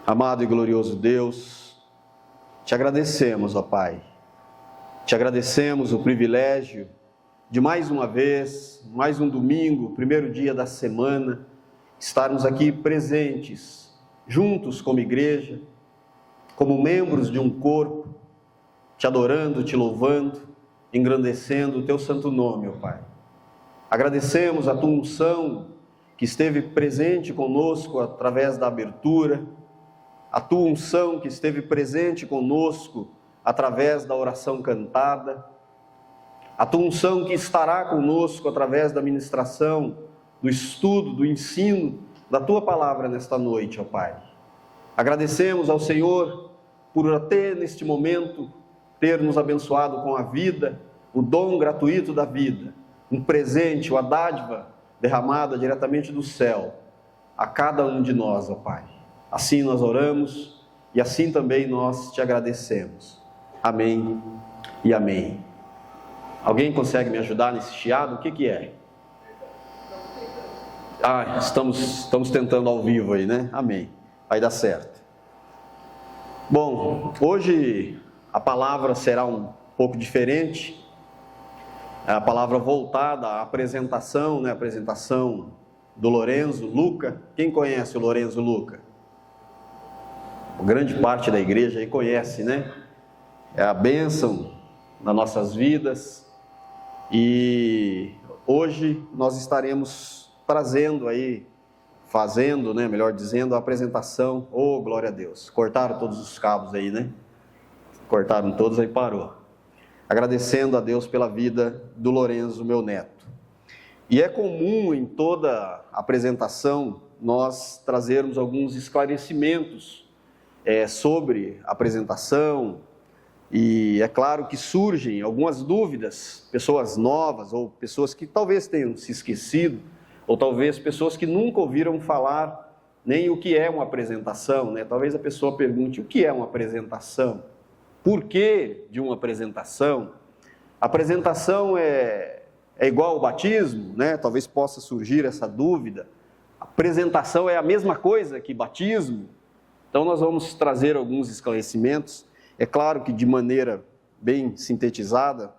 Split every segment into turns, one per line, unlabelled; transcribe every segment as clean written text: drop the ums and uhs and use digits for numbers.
Amado e glorioso Deus, te agradecemos, ó Pai. Te agradecemos o privilégio de mais uma vez, mais um domingo, primeiro dia da semana, estarmos aqui presentes, juntos como igreja, como membros de um corpo, te adorando, te louvando, engrandecendo o teu santo nome, ó Pai. Agradecemos a tua unção que esteve presente conosco através da abertura, a tua unção que esteve presente conosco através da oração cantada, a tua unção que estará conosco através da ministração, do estudo, do ensino da tua palavra nesta noite, ó Pai. Agradecemos ao Senhor por até neste momento ter nos abençoado com a vida, o dom gratuito da vida, um presente, uma dádiva derramada diretamente do céu a cada um de nós, ó Pai. Assim nós oramos e assim também nós te agradecemos. Amém e amém. Alguém consegue me ajudar nesse chiado? O que é? Estamos tentando ao vivo aí, né? Amém. Vai dar certo. Bom, hoje a palavra será um pouco diferente. A palavra voltada à apresentação, né? A apresentação do Lorenzo Luca. Quem conhece o Lorenzo Luca? Grande parte da igreja aí conhece, né? É a bênção nas nossas vidas. E hoje nós estaremos trazendo aí, fazendo, né? Melhor dizendo, a apresentação. Oh, glória a Deus. Cortaram todos os cabos aí, né? Cortaram todos, aí parou. Agradecendo a Deus pela vida do Lorenzo, meu neto. E é comum em toda apresentação nós trazermos alguns esclarecimentos sobre a apresentação, e é claro que surgem algumas dúvidas, pessoas novas ou pessoas que talvez tenham se esquecido, ou talvez pessoas que nunca ouviram falar nem o que é uma apresentação, né? Talvez a pessoa pergunte: o que é uma apresentação? Por que de uma apresentação? A apresentação é igual ao batismo, né? Talvez possa surgir essa dúvida. A apresentação é a mesma coisa que batismo? Então nós vamos trazer alguns esclarecimentos. É claro que de maneira bem sintetizada,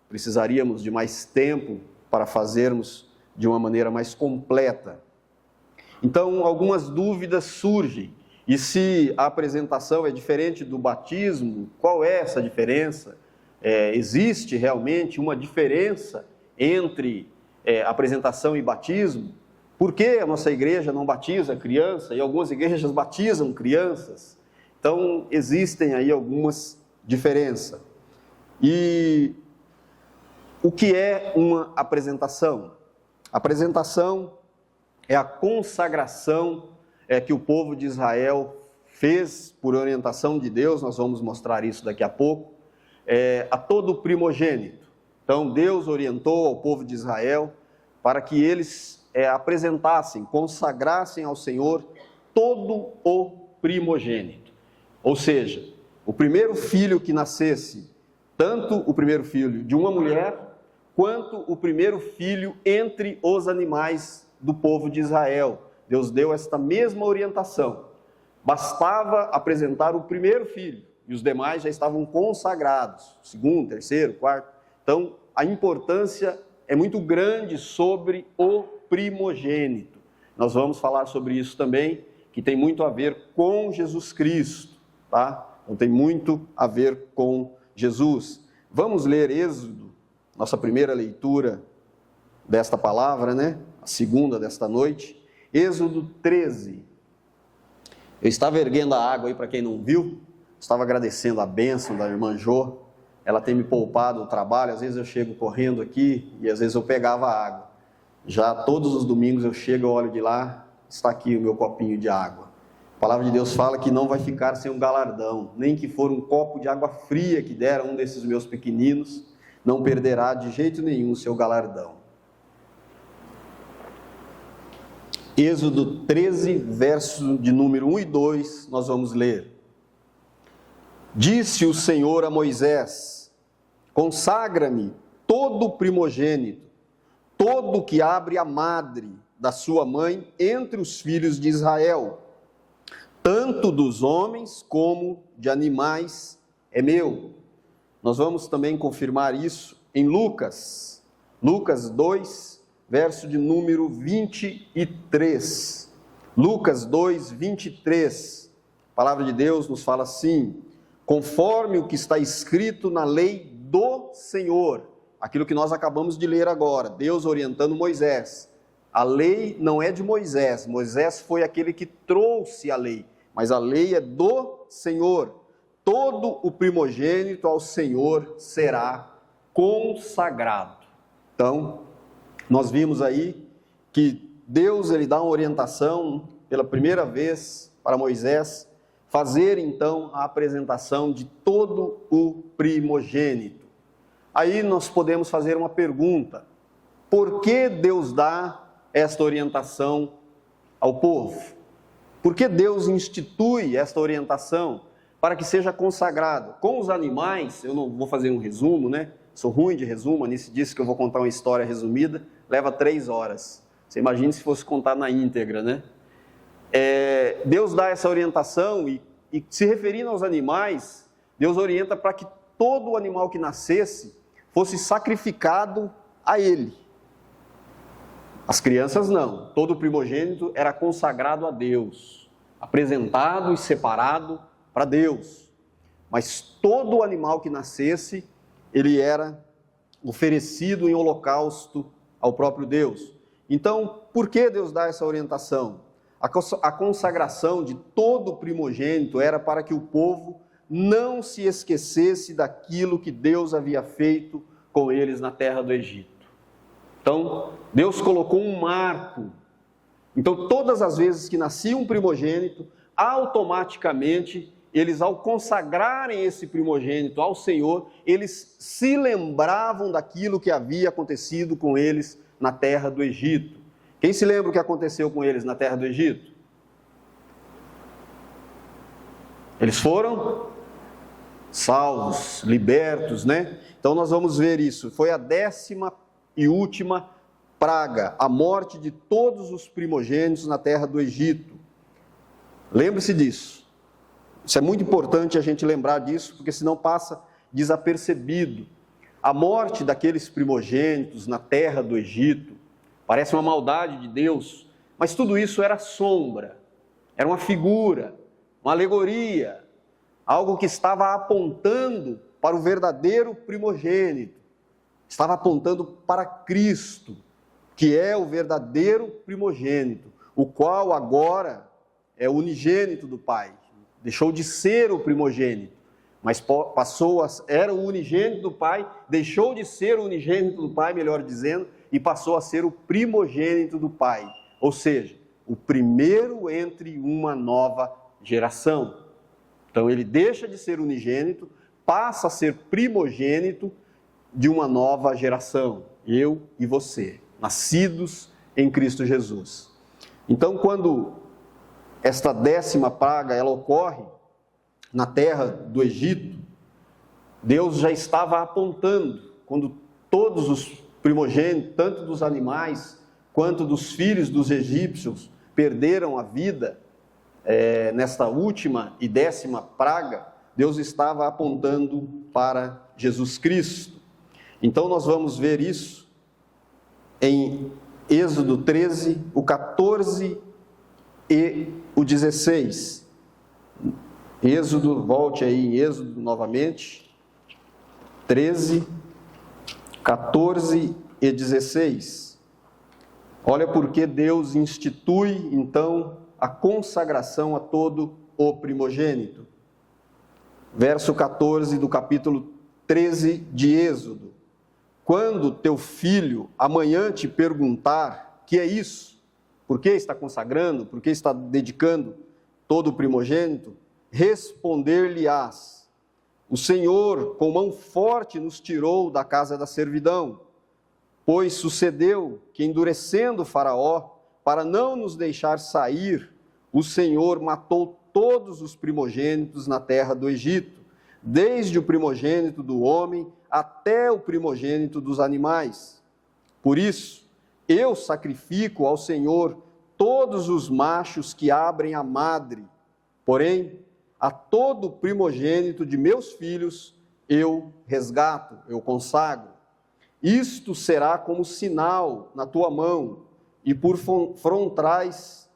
precisaríamos de mais tempo para fazermos de uma maneira mais completa. Então algumas dúvidas surgem. E se a apresentação é diferente do batismo, qual é essa diferença? Existe realmente uma diferença entre apresentação e batismo? Por que a nossa igreja não batiza criança e algumas igrejas batizam crianças? Então, existem aí algumas diferenças. E o que é uma apresentação? A apresentação é a consagração que o povo de Israel fez por orientação de Deus, nós vamos mostrar isso daqui a pouco, a todo primogênito. Então, Deus orientou ao povo de Israel para que eles apresentassem, consagrassem ao Senhor todo o primogênito. Ou seja, o primeiro filho que nascesse, tanto o primeiro filho de uma mulher, quanto o primeiro filho entre os animais do povo de Israel. Deus deu esta mesma orientação. Bastava apresentar o primeiro filho, e os demais já estavam consagrados, segundo, terceiro, quarto. Então, a importância é muito grande sobre o primogênito. Nós vamos falar sobre isso também, que tem muito a ver com Jesus Cristo, tá? Então tem muito a ver com Jesus. Vamos ler Êxodo, nossa primeira leitura desta palavra, né? A segunda desta noite. Êxodo 13. Eu estava erguendo a água aí, para quem não viu, estava agradecendo a bênção da irmã Jô. Ela tem me poupado o trabalho. Às vezes eu chego correndo aqui e às vezes eu pegava água. Já todos os domingos eu chego, eu olho de lá, está aqui o meu copinho de água. A palavra de Deus fala que não vai ficar sem um galardão, nem que for um copo de água fria que der a um desses meus pequeninos, não perderá de jeito nenhum o seu galardão. Êxodo 13, verso de número 1 e 2, nós vamos ler. Disse o Senhor a Moisés: consagra-me todo primogênito, todo que abre a madre da sua mãe entre os filhos de Israel, tanto dos homens como de animais é meu. Nós vamos também confirmar isso em Lucas 2, verso de número 23. Lucas 2, 23. A palavra de Deus nos fala assim: conforme o que está escrito na lei do Senhor, aquilo que nós acabamos de ler agora, Deus orientando Moisés. A lei não é de Moisés, Moisés foi aquele que trouxe a lei, mas a lei é do Senhor. Todo o primogênito ao Senhor será consagrado. Então, nós vimos aí que Deus ele dá uma orientação pela primeira vez para Moisés fazer então a apresentação de todo o primogênito. Aí nós podemos fazer uma pergunta: por que Deus dá esta orientação ao povo? Por que Deus institui esta orientação para que seja consagrado? Com os animais, eu não vou fazer um resumo, né? Sou ruim de resumo, a Anice disse que eu vou contar uma história resumida, leva 3 horas. Você imagina se fosse contar na íntegra, né? Deus dá essa orientação e se referindo aos animais, Deus orienta para que todo animal que nascesse fosse sacrificado a Ele. As crianças não, todo primogênito era consagrado a Deus, apresentado e separado para Deus. Mas todo animal que nascesse, ele era oferecido em holocausto ao próprio Deus. Então, por que Deus dá essa orientação? A consagração de todo primogênito era para que o povo não se esquecesse daquilo que Deus havia feito com eles na terra do Egito. Então, Deus colocou um marco. Então, todas as vezes que nascia um primogênito, automaticamente, eles ao consagrarem esse primogênito ao Senhor, eles se lembravam daquilo que havia acontecido com eles na terra do Egito. Quem se lembra o que aconteceu com eles na terra do Egito? Eles foram salvos, libertos, né? Então nós vamos ver isso. Foi a 10ª e última praga, a morte de todos os primogênitos na terra do Egito. Lembre-se disso. Isso é muito importante a gente lembrar disso, porque senão passa desapercebido. A morte daqueles primogênitos na terra do Egito parece uma maldade de Deus, mas tudo isso era sombra, era uma figura, uma alegoria, algo que estava apontando para o verdadeiro primogênito, estava apontando para Cristo, que é o verdadeiro primogênito, o qual agora é o unigênito do Pai. Deixou de ser o primogênito, mas era o unigênito do Pai, deixou de ser o unigênito do Pai, melhor dizendo, e passou a ser o primogênito do Pai, ou seja, o primeiro entre uma nova geração. Então ele deixa de ser unigênito, passa a ser primogênito de uma nova geração, eu e você, nascidos em Cristo Jesus. Então, quando esta 10ª praga ela ocorre na terra do Egito, Deus já estava apontando, quando todos os primogênitos, tanto dos animais quanto dos filhos dos egípcios, perderam a vida nesta última e 10ª praga, Deus estava apontando para Jesus Cristo. Então nós vamos ver isso em Êxodo 13, o 14 e o 16. Êxodo, volte aí em Êxodo novamente, 13, 14 e 16. Olha porque Deus institui, então, a consagração a todo o primogênito. Verso 14 do capítulo 13 de Êxodo. Quando teu filho amanhã te perguntar, que é isso? Por que está consagrando? Por que está dedicando todo o primogênito? Responder-lhe-ás: o Senhor com mão forte nos tirou da casa da servidão, pois sucedeu que, endurecendo Faraó, para não nos deixar sair, o Senhor matou todos os primogênitos na terra do Egito, desde o primogênito do homem até o primogênito dos animais. Por isso, eu sacrifico ao Senhor todos os machos que abrem a madre, Porém, a todo primogênito de meus filhos eu resgato, eu consagro. Isto será como sinal na tua mão e por frontais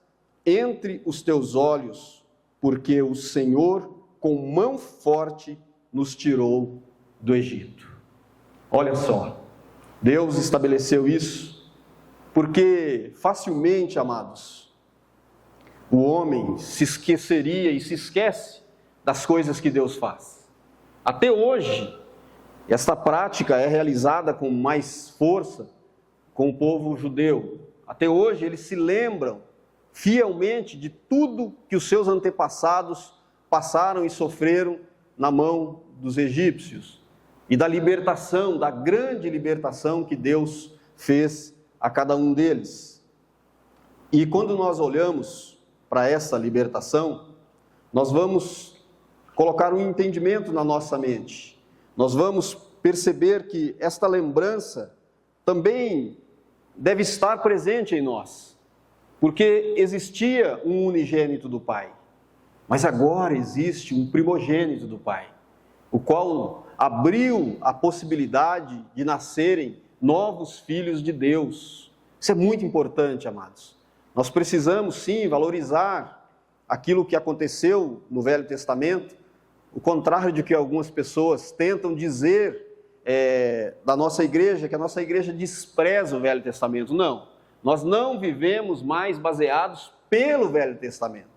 entre os teus olhos, porque o Senhor com mão forte nos tirou do Egito. Olha só, Deus estabeleceu isso, porque facilmente, amados, o homem se esqueceria e se esquece das coisas que Deus faz. Até hoje, esta prática é realizada com mais força com o povo judeu. Até hoje eles se lembram fielmente de tudo que os seus antepassados passaram e sofreram na mão dos egípcios e da libertação, da grande libertação que Deus fez a cada um deles. E quando nós olhamos para essa libertação, nós vamos colocar um entendimento na nossa mente. Nós vamos perceber que esta lembrança também deve estar presente em nós, porque existia um unigênito do Pai, mas agora existe um primogênito do Pai, o qual abriu a possibilidade de nascerem novos filhos de Deus. Isso é muito importante, amados. Nós precisamos sim valorizar aquilo que aconteceu no Velho Testamento, o contrário de que algumas pessoas tentam dizer da nossa igreja, que a nossa igreja despreza o Velho Testamento. Não, nós não vivemos mais baseados pelo Velho Testamento.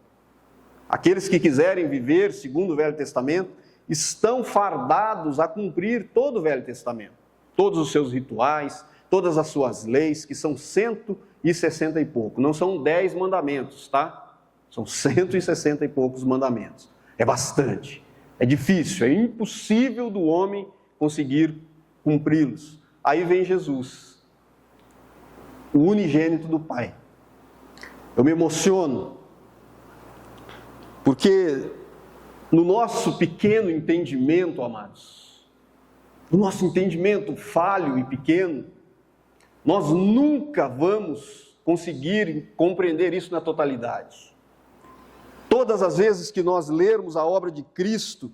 Aqueles que quiserem viver segundo o Velho Testamento estão fardados a cumprir todo o Velho Testamento, todos os seus rituais, todas as suas leis, que são 160 e pouco. Não são 10 mandamentos, tá? São 160 e poucos mandamentos. É bastante, é difícil, é impossível do homem conseguir cumpri-los. Aí vem Jesus, o unigênito do Pai. Eu me emociono, porque no nosso pequeno entendimento, amados, no nosso entendimento falho e pequeno, nós nunca vamos conseguir compreender isso na totalidade. Todas as vezes que nós lermos a obra de Cristo,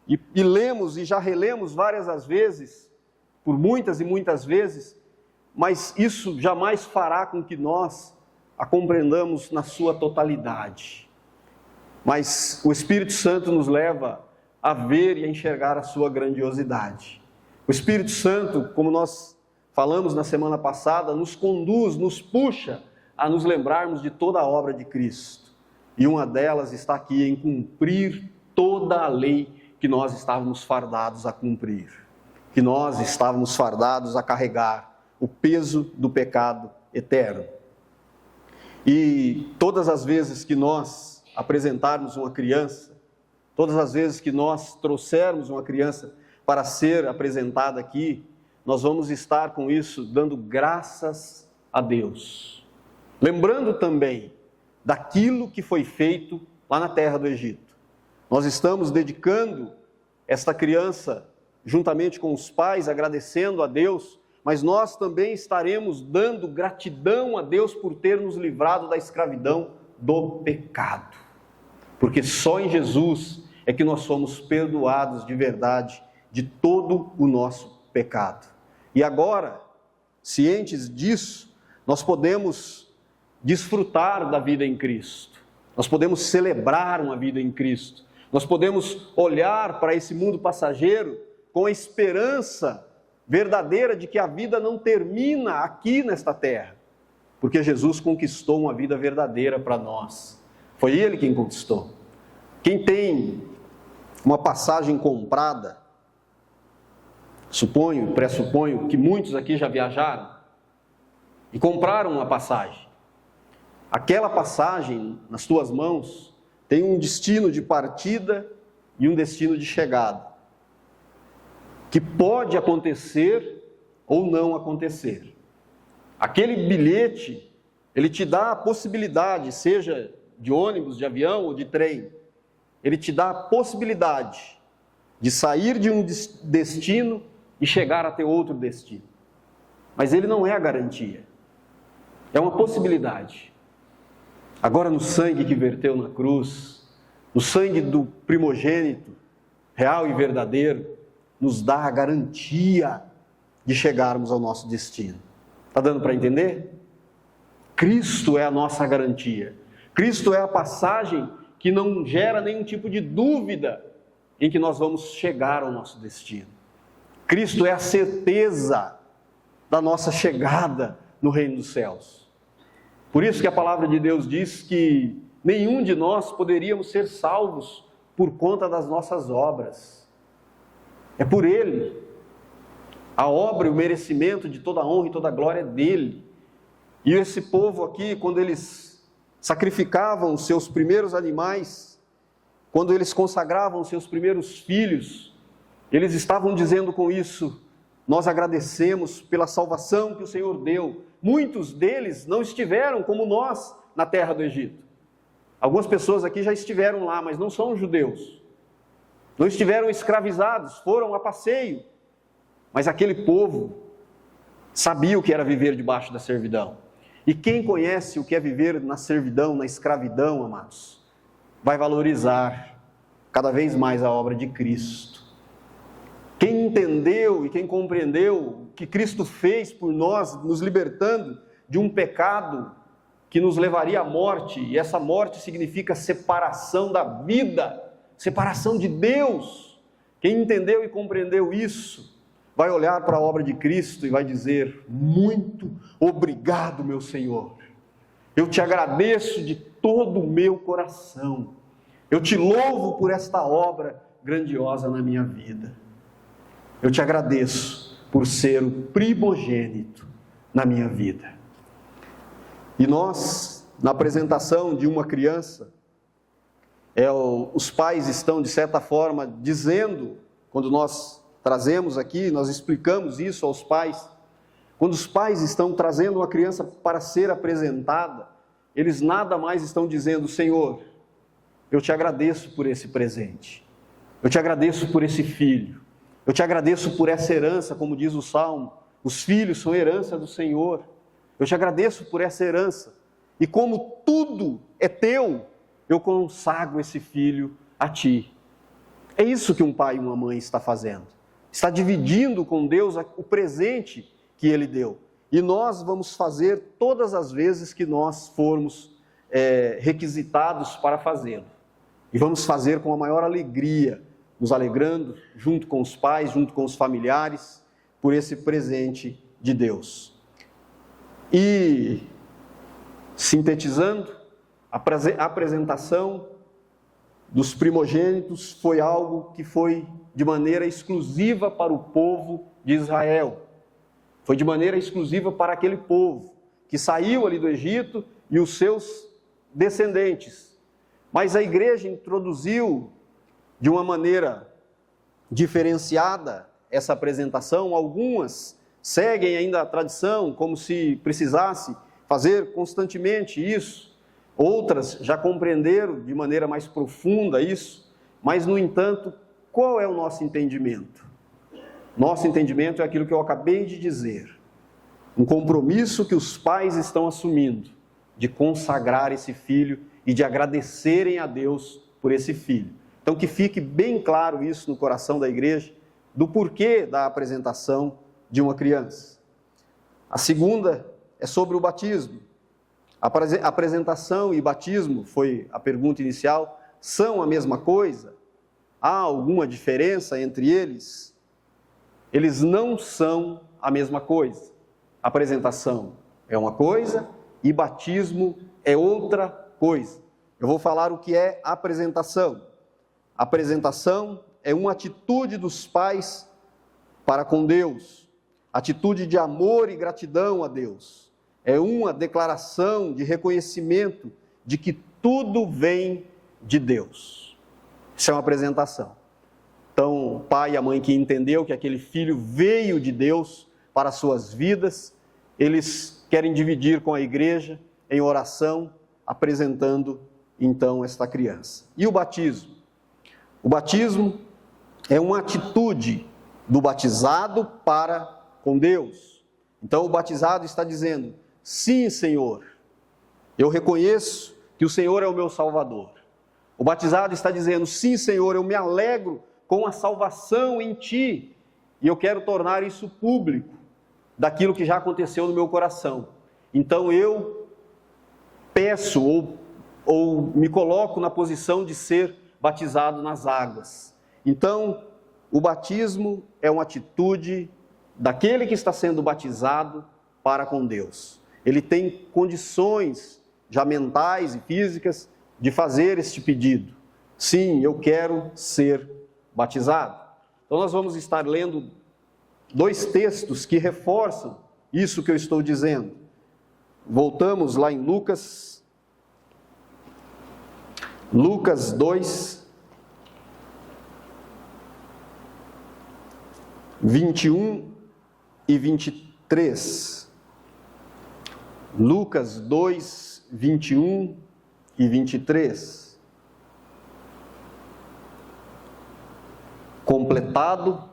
e lemos e já relemos várias as vezes, por muitas e muitas vezes, mas isso jamais fará com que nós a compreendamos na sua totalidade. Mas o Espírito Santo nos leva a ver e a enxergar a sua grandiosidade. O Espírito Santo, como nós falamos na semana passada, nos conduz, nos puxa a nos lembrarmos de toda a obra de Cristo. E uma delas está aqui em cumprir toda a lei que nós estávamos fardados a cumprir, que nós estávamos fardados a carregar o peso do pecado eterno. E todas as vezes que nós apresentarmos uma criança, todas as vezes que nós trouxermos uma criança para ser apresentada aqui, nós vamos estar com isso dando graças a Deus, lembrando também daquilo que foi feito lá na terra do Egito. Nós estamos dedicando esta criança, juntamente com os pais, agradecendo a Deus, mas nós também estaremos dando gratidão a Deus por ter nos livrado da escravidão do pecado. Porque só em Jesus é que nós somos perdoados de verdade de todo o nosso pecado. E agora, cientes disso, nós podemos desfrutar da vida em Cristo. Nós podemos celebrar uma vida em Cristo. Nós podemos olhar para esse mundo passageiro com a esperança verdadeira de que a vida não termina aqui nesta terra, porque Jesus conquistou uma vida verdadeira para nós. Foi Ele quem conquistou. Quem tem uma passagem comprada, pressuponho que muitos aqui já viajaram e compraram uma passagem. Aquela passagem nas tuas mãos tem um destino de partida e um destino de chegada, que pode acontecer ou não acontecer. Aquele bilhete, ele te dá a possibilidade, seja de ônibus, de avião ou de trem, ele te dá a possibilidade de sair de um destino e chegar até outro destino. Mas ele não é a garantia, é uma possibilidade. Agora, no sangue que verteu na cruz, O sangue do primogênito, real e verdadeiro, nos dá a garantia de chegarmos ao nosso destino. Está dando para entender? Cristo é a nossa garantia. Cristo é a passagem que não gera nenhum tipo de dúvida em que nós vamos chegar ao nosso destino. Cristo é a certeza da nossa chegada no reino dos céus. Por isso que a palavra de Deus diz que nenhum de nós poderíamos ser salvos por conta das nossas obras. É por Ele. A obra e o merecimento de toda a honra e toda a glória é dele. E esse povo aqui, quando eles sacrificavam os seus primeiros animais, quando eles consagravam os seus primeiros filhos, eles estavam dizendo com isso: nós agradecemos pela salvação que o Senhor deu. Muitos deles não estiveram como nós na terra do Egito. Algumas pessoas aqui já estiveram lá, mas não são judeus. Não estiveram escravizados, foram a passeio. Mas aquele povo sabia o que era viver debaixo da servidão. E quem conhece o que é viver na servidão, na escravidão, amados, vai valorizar cada vez mais a obra de Cristo. Quem entendeu e quem compreendeu o que Cristo fez por nós, nos libertando de um pecado que nos levaria à morte, e essa morte significa separação da vida, separação de Deus. Quem entendeu e compreendeu isso, vai olhar para a obra de Cristo e vai dizer: muito obrigado, meu Senhor. Eu te agradeço de todo o meu coração. Eu te louvo por esta obra grandiosa na minha vida. Eu te agradeço por ser o primogênito na minha vida. E nós, na apresentação de uma criança, os pais estão, de certa forma, dizendo, quando nós trazemos aqui, nós explicamos isso aos pais, quando os pais estão trazendo uma criança para ser apresentada, eles nada mais estão dizendo: Senhor, eu te agradeço por esse presente, eu te agradeço por esse filho, eu te agradeço por essa herança, como diz o Salmo, os filhos são herança do Senhor, eu te agradeço por essa herança, e como tudo é teu, eu consagro esse filho a ti. É isso que um pai e uma mãe está fazendo. Está dividindo com Deus o presente que Ele deu. E nós vamos fazer todas as vezes que nós formos requisitados para fazê-lo. E vamos fazer com a maior alegria, nos alegrando junto com os pais, junto com os familiares, por esse presente de Deus. E, sintetizando, a apresentação dos primogênitos foi algo que foi de maneira exclusiva para o povo de Israel. Foi de maneira exclusiva para aquele povo que saiu ali do Egito e os seus descendentes. Mas a igreja introduziu de uma maneira diferenciada essa apresentação. Algumas seguem ainda a tradição como se precisasse fazer constantemente isso. Outras já compreenderam de maneira mais profunda isso, mas, no entanto, qual é o nosso entendimento? Nosso entendimento é aquilo que eu acabei de dizer, um compromisso que os pais estão assumindo, de consagrar esse filho e de agradecerem a Deus por esse filho. Então, que fique bem claro isso no coração da igreja, do porquê da apresentação de uma criança. A segunda é sobre o batismo. Apresentação e batismo, foi a pergunta inicial, são a mesma coisa? Há alguma diferença entre eles? Eles não são a mesma coisa. Apresentação é uma coisa e batismo é outra coisa. Eu vou falar o que é apresentação. Apresentação é uma atitude dos pais para com Deus, atitude de amor e gratidão a Deus. É uma declaração de reconhecimento de que tudo vem de Deus. Isso é uma apresentação. Então, o pai e a mãe que entendeu que aquele filho veio de Deus para as suas vidas, eles querem dividir com a igreja em oração, apresentando então esta criança. E o batismo? O batismo é uma atitude do batizado para com Deus. Então, o batizado está dizendo: sim, Senhor, eu reconheço que o Senhor é o meu Salvador. O batizado está dizendo: sim, Senhor, eu me alegro com a salvação em Ti, e eu quero tornar isso público, daquilo que já aconteceu no meu coração. Então eu peço ou me coloco na posição de ser batizado nas águas. Então, o batismo é uma atitude daquele que está sendo batizado para com Deus. Ele tem condições já mentais e físicas de fazer este pedido. Sim, eu quero ser batizado. Então nós vamos estar lendo 2 textos que reforçam isso que eu estou dizendo. Voltamos lá em Lucas 2, 21 e 23. Lucas 2, 21 e 23. Completado,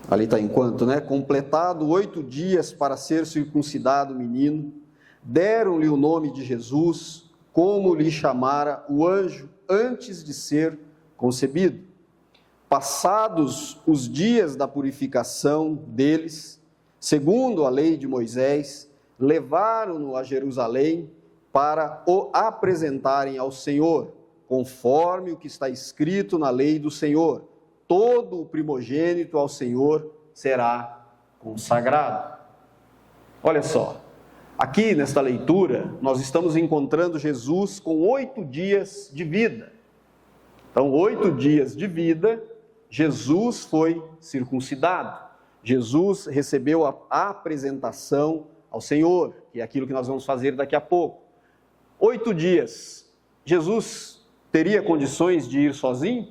ali está enquanto, né? Completado 8 dias para ser circuncidado o menino, deram-lhe o nome de Jesus, como lhe chamara o anjo antes de ser concebido. Passados os dias da purificação deles, segundo a lei de Moisés, levaram-no a Jerusalém para o apresentarem ao Senhor, conforme o que está escrito na lei do Senhor: todo o primogênito ao Senhor será consagrado. Olha só, aqui nesta leitura, nós estamos encontrando Jesus com 8 dias de vida. Então, 8 dias de vida, Jesus foi circuncidado. Jesus recebeu a apresentação ao Senhor, que é aquilo que nós vamos fazer daqui a pouco. 8 dias, Jesus teria condições de ir sozinho?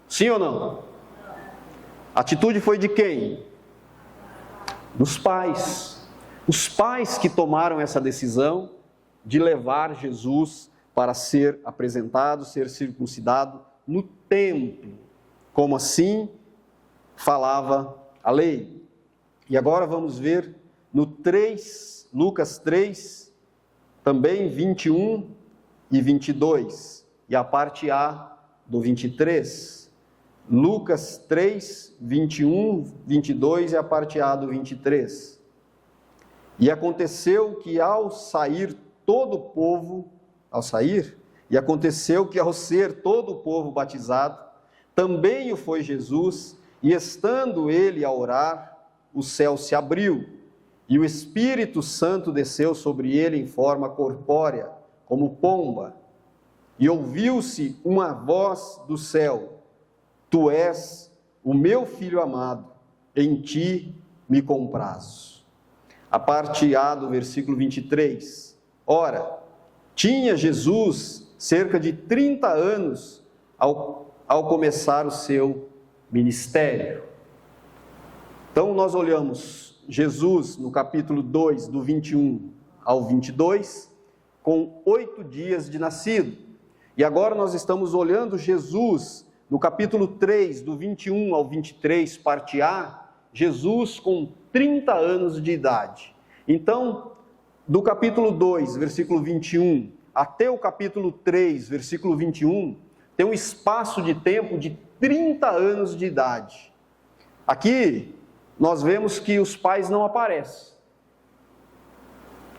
Sim ou não? A atitude foi de quem? Dos pais. Os pais que tomaram essa decisão de levar Jesus para ser apresentado, ser circuncidado no templo, como assim falava a lei. E agora vamos ver no 3, Lucas 3, também 21 e 22, e a parte A do 23. Lucas 3, 21, 22 e a parte A do 23. E aconteceu que ao ser todo o povo batizado, também o foi Jesus, e estando ele a orar, o céu se abriu, e o Espírito Santo desceu sobre ele em forma corpórea, como pomba, e ouviu-se uma voz do céu: Tu és o meu Filho amado, em ti me comprazo. A parte A do versículo 23. Ora, tinha Jesus cerca de 30 anos ao começar o seu ministério. Então nós olhamos Jesus no capítulo 2, do 21 ao 22, com 8 dias de nascido. E agora nós estamos olhando Jesus no capítulo 3, do 21 ao 23, parte A, Jesus com 30 anos de idade. Então, do capítulo 2, versículo 21, até o capítulo 3, versículo 21, tem um espaço de tempo de 30 anos de idade. Aqui, nós vemos que os pais não aparecem.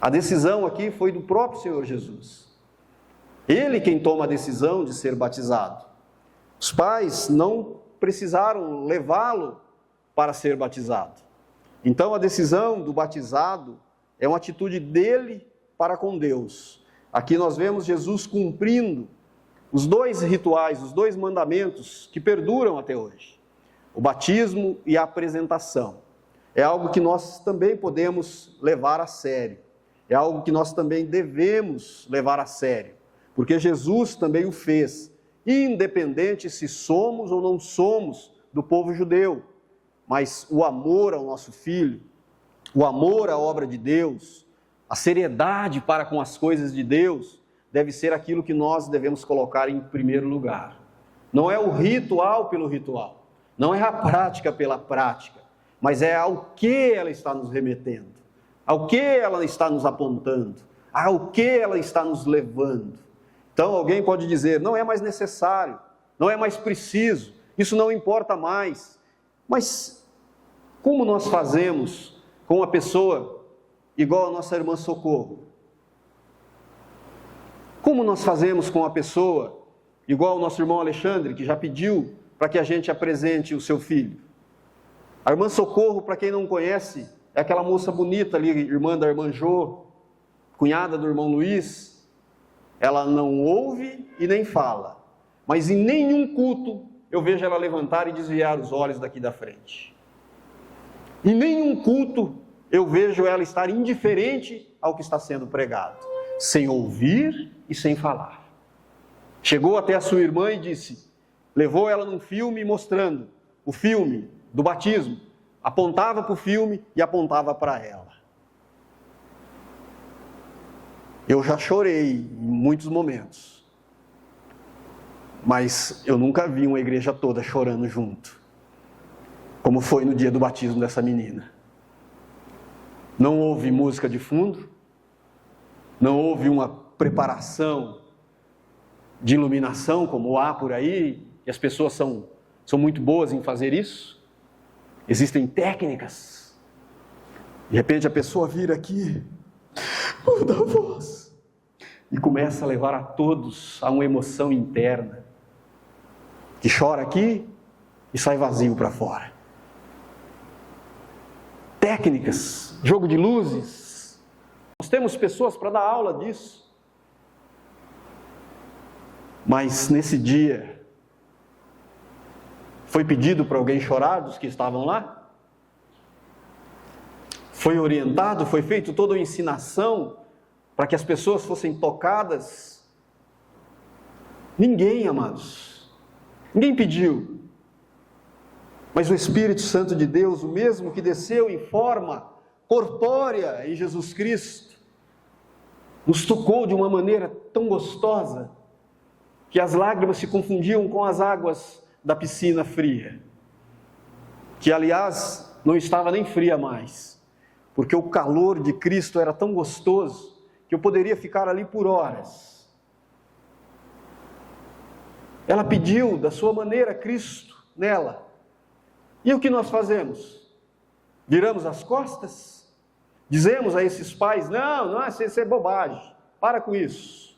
A decisão aqui foi do próprio Senhor Jesus. Ele quem toma a decisão de ser batizado. Os pais não precisaram levá-lo para ser batizado. Então a decisão do batizado é uma atitude dele para com Deus. Aqui nós vemos Jesus cumprindo os 2 rituais, os 2 mandamentos que perduram até hoje. O batismo e a apresentação. É algo que nós também podemos levar a sério. É algo que nós também devemos levar a sério. Porque Jesus também o fez, independente se somos ou não somos do povo judeu. Mas o amor ao nosso Filho, o amor à obra de Deus, a seriedade para com as coisas de Deus, deve ser aquilo que nós devemos colocar em primeiro lugar. Não é o ritual pelo ritual, não é a prática pela prática, mas é ao que ela está nos remetendo, ao que ela está nos apontando, ao que ela está nos levando. Então alguém pode dizer, não é mais necessário, não é mais preciso, isso não importa mais. Mas como nós fazemos com uma pessoa igual a nossa irmã Socorro? Como nós fazemos com uma pessoa igual o nosso irmão Alexandre, que já pediu para que a gente apresente o seu filho? A irmã Socorro, para quem não conhece, é aquela moça bonita ali, irmã da irmã Jô, cunhada do irmão Luiz. Ela não ouve e nem fala, mas em nenhum culto eu vejo ela levantar e desviar os olhos daqui da frente. Em nenhum culto eu vejo ela estar indiferente ao que está sendo pregado, sem ouvir e sem falar. Chegou até a sua irmã e disse, levou ela num filme mostrando o filme do batismo, apontava para o filme e apontava para ela. Eu já chorei em muitos momentos, mas eu nunca vi uma igreja toda chorando junto, como foi no dia do batismo dessa menina. Não houve música de fundo, não houve uma preparação de iluminação, como há por aí, e as pessoas são muito boas em fazer isso. Existem técnicas. De repente a pessoa vira aqui, muda a voz, e começa a levar a todos a uma emoção interna, que chora aqui e sai vazio para fora. Técnicas, jogo de luzes. Nós temos pessoas para dar aula disso. Mas nesse dia, foi pedido para alguém chorar dos que estavam lá? Foi orientado, foi feito toda a ensinação para que as pessoas fossem tocadas? Ninguém, amados. Ninguém pediu. Mas o Espírito Santo de Deus, o mesmo que desceu em forma corpórea em Jesus Cristo, nos tocou de uma maneira tão gostosa, que as lágrimas se confundiam com as águas da piscina fria, que aliás não estava nem fria mais, porque o calor de Cristo era tão gostoso, que eu poderia ficar ali por horas. Ela pediu da sua maneira Cristo nela, e o que nós fazemos? Viramos as costas? Dizemos a esses pais, não, isso é bobagem, para com isso.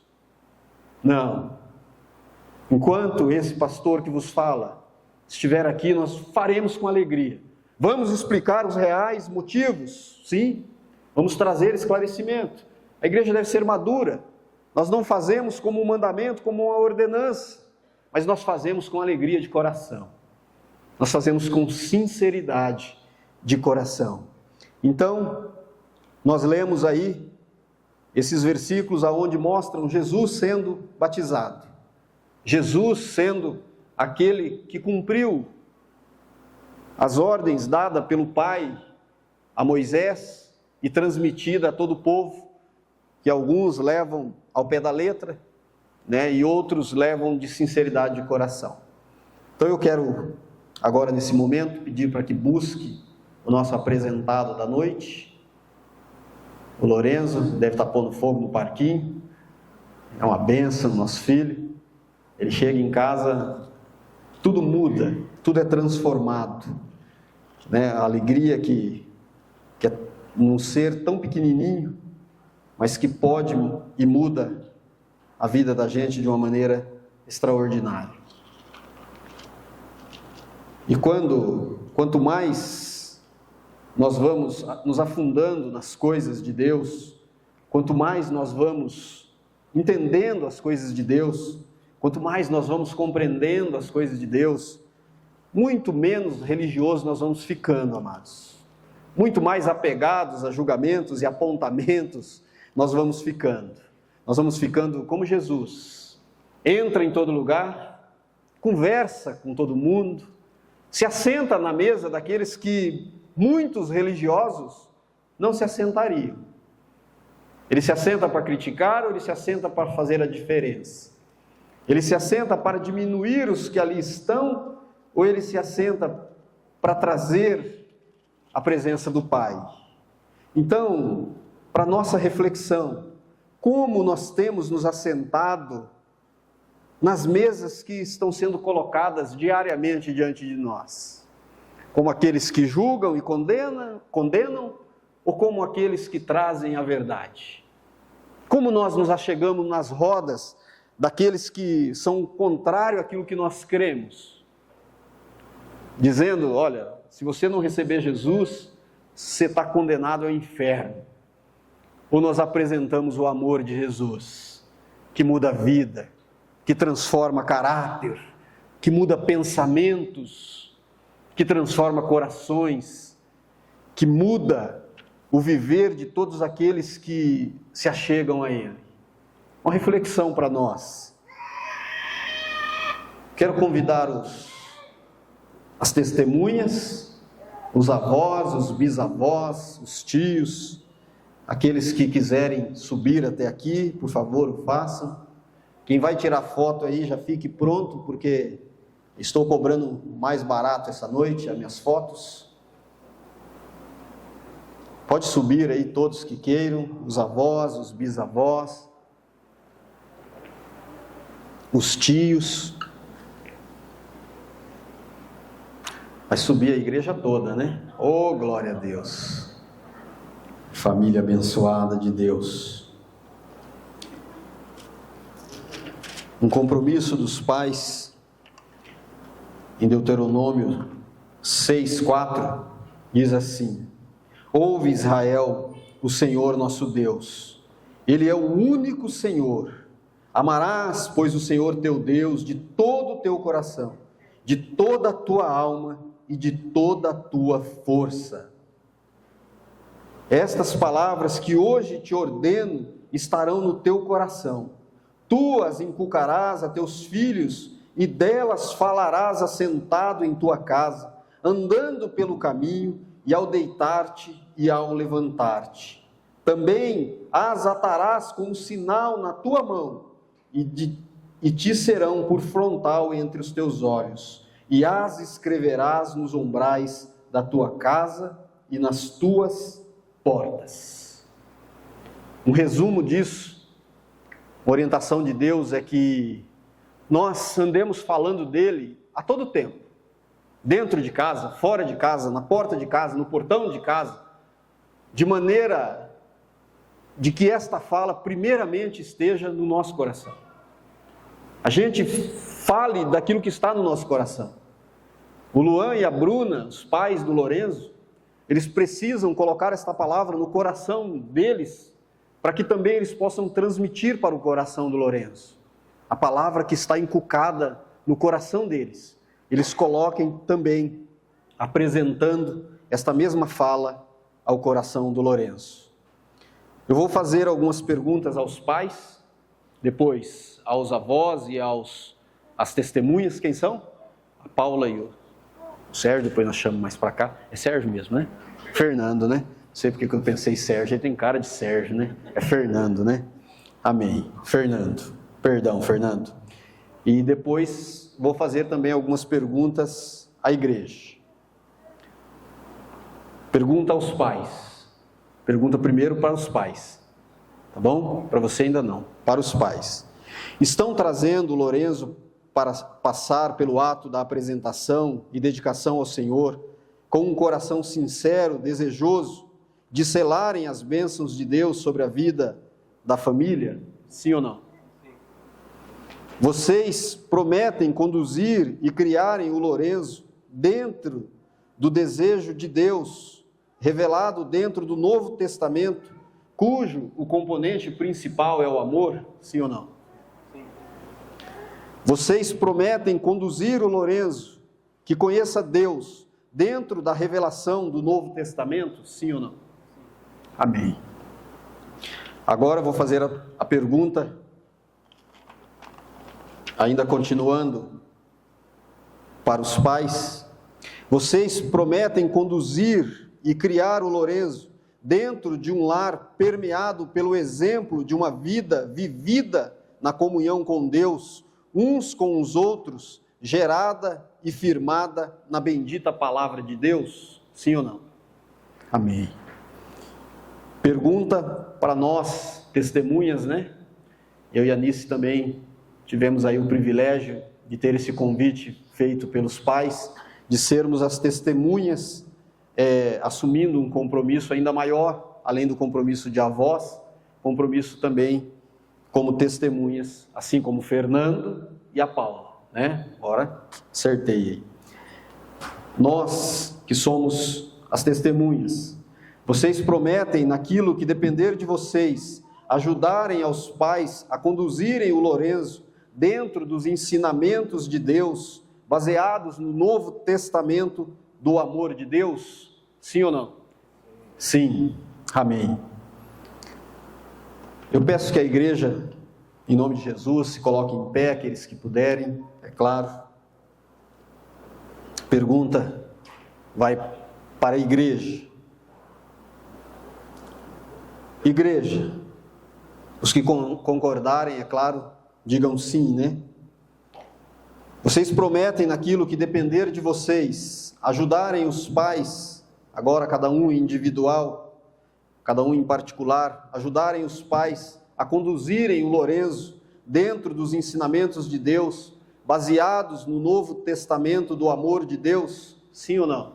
Não. Enquanto esse pastor que vos fala estiver aqui, nós faremos com alegria. Vamos explicar os reais motivos, sim. Vamos trazer esclarecimento. A igreja deve ser madura. Nós não fazemos como um mandamento, como uma ordenança, mas nós fazemos com alegria de coração. Nós fazemos com sinceridade de coração. Então, nós lemos aí esses versículos aonde mostram Jesus sendo batizado. Jesus sendo aquele que cumpriu as ordens dadas pelo Pai a Moisés e transmitida a todo o povo, que alguns levam ao pé da letra, né, e outros levam de sinceridade de coração. Então eu quero agora nesse momento pedir para que busque o nosso apresentado da noite, o Lorenzo, deve estar pondo fogo no parquinho, é uma bênção, nosso filho. Ele chega em casa, tudo muda, tudo é transformado, né? A alegria que é num ser tão pequenininho, mas que pode e muda a vida da gente de uma maneira extraordinária. E quanto mais nós vamos nos afundando nas coisas de Deus, quanto mais nós vamos entendendo as coisas de Deus, quanto mais nós vamos compreendendo as coisas de Deus, muito menos religiosos nós vamos ficando, amados. Muito mais apegados a julgamentos e apontamentos nós vamos ficando. Nós vamos ficando como Jesus. Entra em todo lugar, conversa com todo mundo, se assenta na mesa daqueles que muitos religiosos não se assentariam. Ele se assenta para criticar ou ele se assenta para fazer a diferença? Ele se assenta para diminuir os que ali estão, ou ele se assenta para trazer a presença do Pai? Então, para nossa reflexão, como nós temos nos assentado nas mesas que estão sendo colocadas diariamente diante de nós? Como aqueles que julgam e condenam, ou como aqueles que trazem a verdade? Como nós nos achegamos nas rodas daqueles que são contrários àquilo que nós cremos? Dizendo, olha, se você não receber Jesus, você está condenado ao inferno. Ou nós apresentamos o amor de Jesus, que muda a vida, que transforma caráter, que muda pensamentos, que transforma corações, que muda o viver de todos aqueles que se achegam a Ele. Uma reflexão para nós. Quero convidar as testemunhas, os avós, os bisavós, os tios, aqueles que quiserem subir até aqui, por favor, o façam. Quem vai tirar foto aí, já fique pronto, porque estou cobrando mais barato essa noite as minhas fotos. Pode subir aí todos que queiram, os avós, os bisavós, os tios. Vai subir a igreja toda, né? Oh, glória a Deus! Família abençoada de Deus. Um compromisso dos pais, em Deuteronômio 6:4, diz assim: ouve, Israel, o Senhor nosso Deus, Ele é o único Senhor. Amarás, pois, o Senhor teu Deus de todo o teu coração, de toda a tua alma e de toda a tua força. Estas palavras que hoje te ordeno estarão no teu coração. Tu as inculcarás a teus filhos e delas falarás assentado em tua casa, andando pelo caminho e ao deitar-te e ao levantar-te. Também as atarás como sinal na tua mão e te serão por frontal entre os teus olhos, e as escreverás nos umbrais da tua casa e nas tuas portas. Um resumo disso, a orientação de Deus é que nós andemos falando dele a todo tempo, dentro de casa, fora de casa, na porta de casa, no portão de casa, de maneira de que esta fala primeiramente esteja no nosso coração. A gente fale daquilo que está no nosso coração. O Luan e a Bruna, os pais do Lorenzo, eles precisam colocar esta palavra no coração deles, para que também eles possam transmitir para o coração do Lorenzo. A palavra que está encucada no coração deles, eles coloquem também, apresentando esta mesma fala ao coração do Lorenzo. Eu vou fazer algumas perguntas aos pais, depois aos avós e às testemunhas. Quem são? A Paula e o Sérgio, depois nós chamamos mais para cá. É Sérgio mesmo, né? Fernando, né? Não sei porque que eu pensei Sérgio, ele tem cara de Sérgio, né? É Fernando, né? Amém. Fernando. Perdão, Fernando. E depois vou fazer também algumas perguntas à igreja. Pergunta aos pais. Pergunta primeiro para os pais. Tá bom? Para você ainda não. Para os pais. Estão trazendo o Lorenzo para passar pelo ato da apresentação e dedicação ao Senhor, com um coração sincero, desejoso, de selarem as bênçãos de Deus sobre a vida da família? Sim ou não? Vocês prometem conduzir e criarem o Lorenzo dentro do desejo de Deus, revelado dentro do Novo Testamento, cujo o componente principal é o amor? Sim ou não? Sim. Vocês prometem conduzir o Lorenzo, que conheça Deus, dentro da revelação do Novo Testamento? Sim ou não? Sim. Amém. Agora eu vou fazer a pergunta, ainda continuando, para os pais. Vocês prometem conduzir e criar o Lorenzo dentro de um lar permeado pelo exemplo de uma vida vivida na comunhão com Deus, uns com os outros, gerada e firmada na bendita palavra de Deus? Sim ou não? Amém. Pergunta para nós, testemunhas, né? Eu e a Anice também tivemos aí o privilégio de ter esse convite feito pelos pais, de sermos as testemunhas, assumindo um compromisso ainda maior, além do compromisso de avós, compromisso também como testemunhas, assim como o Fernando e a Paula, né? Agora, acertei. Nós que somos as testemunhas, vocês prometem, naquilo que depender de vocês, ajudarem aos pais a conduzirem o Lourenço dentro dos ensinamentos de Deus, baseados no Novo Testamento do amor de Deus? Sim ou não? Sim. Amém. Eu peço que a igreja, em nome de Jesus, se coloque em pé, aqueles que puderem, é claro. Pergunta vai para a igreja. Igreja, os que concordarem, é claro, digam sim, né? Vocês prometem, naquilo que depender de vocês, ajudarem os pais, agora cada um individual, cada um em particular, ajudarem os pais a conduzirem o Lourenço dentro dos ensinamentos de Deus, baseados no Novo Testamento do amor de Deus? Sim ou não?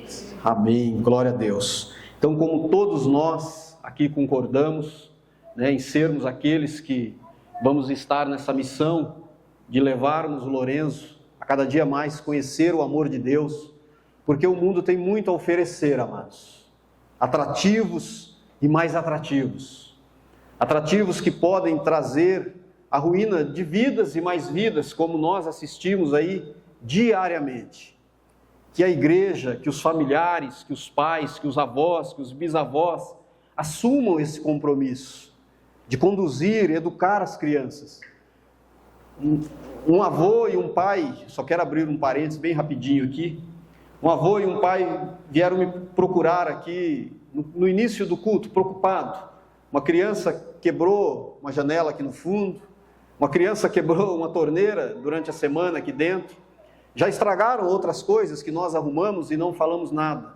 Sim. Amém, glória a Deus. Então, como todos nós aqui concordamos, né, em sermos aqueles que vamos estar nessa missão de levarmos o Lourenço a cada dia mais conhecer o amor de Deus, porque o mundo tem muito a oferecer, amados, atrativos e mais atrativos, atrativos que podem trazer a ruína de vidas e mais vidas, como nós assistimos aí diariamente. Que a igreja, que os familiares, que os pais, que os avós, que os bisavós assumam esse compromisso de conduzir, educar as crianças. Um avô e um pai, só quero abrir um parênteses bem rapidinho aqui, um avô e um pai vieram me procurar aqui no início do culto, preocupado. Uma criança quebrou uma janela aqui no fundo, uma criança quebrou uma torneira durante a semana aqui dentro, já estragaram outras coisas que nós arrumamos e não falamos nada.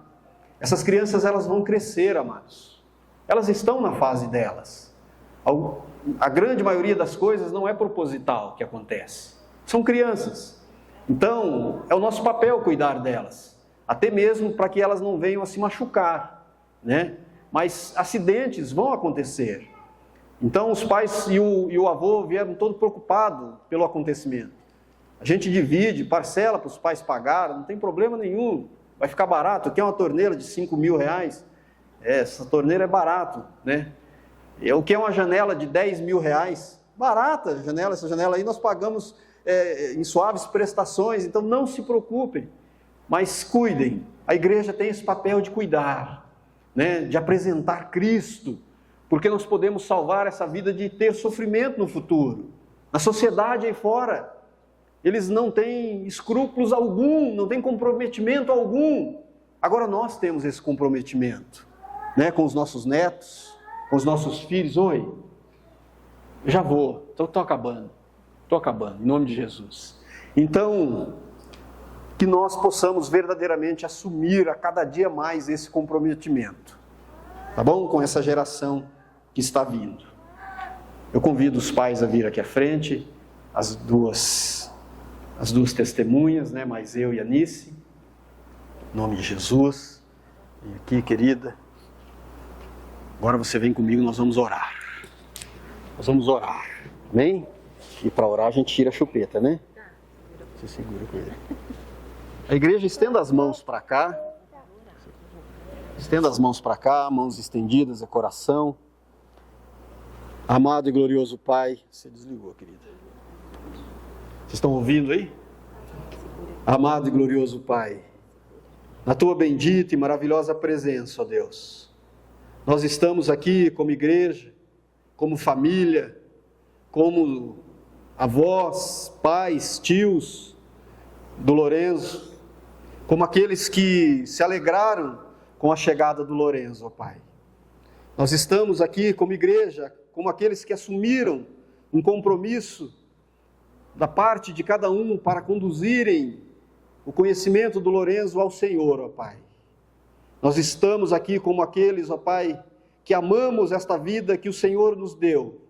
Essas crianças, elas vão crescer, amados. Elas estão na fase delas. A grande maioria das coisas não é proposital que acontece. São crianças. Então, é o nosso papel cuidar delas. Até mesmo para que elas não venham a se machucar, né? Mas acidentes vão acontecer. Então, os pais e o avô vieram todo preocupados pelo acontecimento. A gente divide, parcela para os pais pagarem, não tem problema nenhum. Vai ficar barato. Aqui é uma torneira de 5 mil reais. Essa torneira é barato, né? O que é uma janela de 10 mil reais? Barata a janela, essa janela aí nós pagamos em suaves prestações, então não se preocupem, mas cuidem. A igreja tem esse papel de cuidar, né? De apresentar Cristo, porque nós podemos salvar essa vida de ter sofrimento no futuro. Na sociedade aí fora, eles não têm escrúpulos algum, não têm comprometimento algum. Agora nós temos esse comprometimento, né? Com os nossos netos, com os nossos filhos. Oi, já vou, estou acabando, em nome de Jesus. Então, que nós possamos verdadeiramente assumir a cada dia mais esse comprometimento, tá bom? Com essa geração que está vindo. Eu convido os pais a vir aqui à frente, as duas testemunhas, né? Mas eu e a Nice, em nome de Jesus. E aqui, querida, agora você vem comigo, nós vamos orar. Nós vamos orar, amém? E para orar a gente tira a chupeta, né? Você segura com ele. A igreja, estenda as mãos para cá. Estenda as mãos para cá, mãos estendidas, é coração. Amado e glorioso Pai, você desligou, querida. Vocês estão ouvindo aí? Amado e glorioso Pai, na Tua bendita e maravilhosa presença, ó Deus, nós estamos aqui como igreja, como família, como avós, pais, tios do Lourenço, como aqueles que se alegraram com a chegada do Lourenço, ó Pai. Nós estamos aqui como igreja, como aqueles que assumiram um compromisso da parte de cada um para conduzirem o conhecimento do Lourenço ao Senhor, ó Pai. Nós estamos aqui como aqueles, ó Pai, que amamos esta vida que o Senhor nos deu.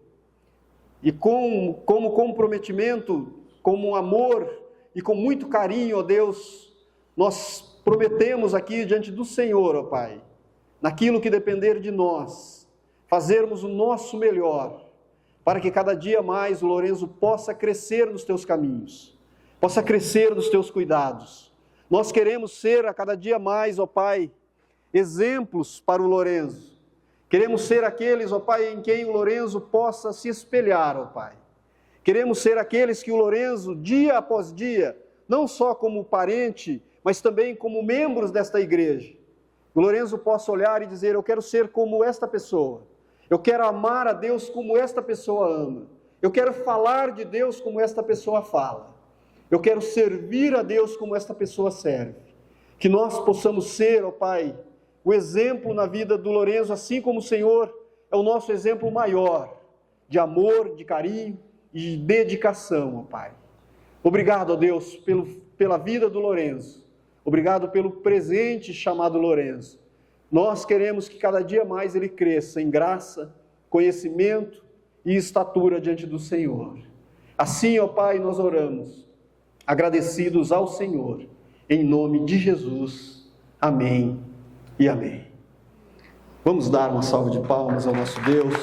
E como comprometimento, como um amor e com muito carinho, ó Deus, nós prometemos aqui diante do Senhor, ó Pai, naquilo que depender de nós, fazermos o nosso melhor, para que cada dia mais o Lourenço possa crescer nos teus caminhos, possa crescer nos teus cuidados. Nós queremos ser a cada dia mais, ó Pai, exemplos para o Lourenço. Queremos ser aqueles, ó Pai, em quem o Lourenço possa se espelhar, ó Pai. Queremos ser aqueles que o Lourenço, dia após dia, não só como parente, mas também como membros desta igreja, o Lourenço possa olhar e dizer: eu quero ser como esta pessoa. Eu quero amar a Deus como esta pessoa ama. Eu quero falar de Deus como esta pessoa fala. Eu quero servir a Deus como esta pessoa serve. Que nós possamos ser, ó Pai, o exemplo na vida do Lourenço, assim como o Senhor é o nosso exemplo maior de amor, de carinho e de dedicação, ó Pai. Obrigado, ó Deus, pela vida do Lourenço. Obrigado pelo presente chamado Lourenço. Nós queremos que cada dia mais ele cresça em graça, conhecimento e estatura diante do Senhor. Assim, ó Pai, nós oramos, agradecidos ao Senhor, em nome de Jesus. Amém e amém. Vamos dar uma salva de palmas ao nosso Deus.